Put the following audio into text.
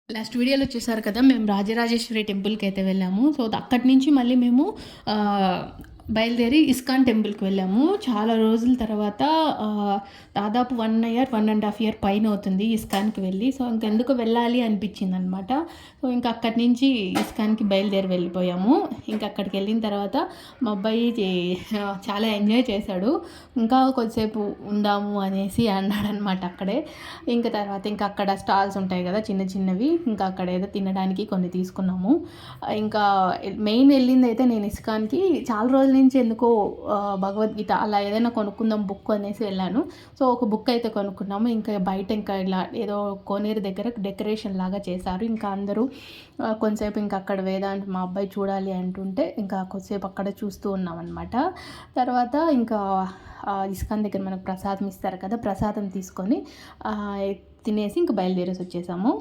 Last వీడియోలో చూసారు కదా! మేము రాజరాజేశ్వరి టెంపుల్‌కి అయితే వెళ్ళాము. సో, అక్కడి నుంచి మళ్ళీ మేము బయలుదేరి ఇస్కాన్ టెంపుల్‌కి వెళ్ళాము. చాలా రోజుల తర్వాత దాదాపు 1 ఇయర్, 1½ ఇయర్ పైనవుతుంది ఇస్కాన్‌కి వెళ్ళి. సో, ఇంకెందుకో వెళ్ళాలి అనిపించిందనమాట. సో, ఇంక అక్కడి నుంచి ఇస్కాన్‌కి బయలుదేరి వెళ్ళిపోయాము. ఇంక అక్కడికి వెళ్ళిన తర్వాత మా అబ్బాయి చాలా ఎంజాయ్ చేశాడు. ఇంకా కొద్దిసేపు ఉందాము అనేసి అన్నాడనమాట అక్కడే. ఇంక తర్వాత ఇంక అక్కడ స్టాల్స్ ఉంటాయి కదా! చిన్న చిన్నవి. ఇంకా అక్కడ ఏదో తినడానికి కొన్ని తీసుకున్నాము. ఇంకా మెయిన్ వెళ్ళిందైతే నేను ఇస్కాన్‌కి చాలా రోజుల నుంచి ఎందుకో భగవద్గీత అలా ఏదైనా కొనుక్కుందాం బుక్ అనేసి వెళ్ళాను. సో, ఒక బుక్ అయితే కొనుక్కున్నాము. ఇంకా బయట ఇంకా ఇలా ఏదో కోనేరు దగ్గర డెకరేషన్ లాగా చేశారు. ఇంకా అందరూ కొంతసేపు ఇంకా అక్కడ వేదాంత్ మా అబ్బాయి చూడాలి అంటుంటే ఇంకా కొద్దిసేపు అక్కడ చూస్తూ ఉన్నామన్నమాట. తర్వాత ఇంకా ఇస్కాన్ దగ్గర మనకు ప్రసాదం ఇస్తారు కదా! ప్రసాదం తీసుకొని తినేసి ఇంక బయలుదేరేసి వచ్చేసాము.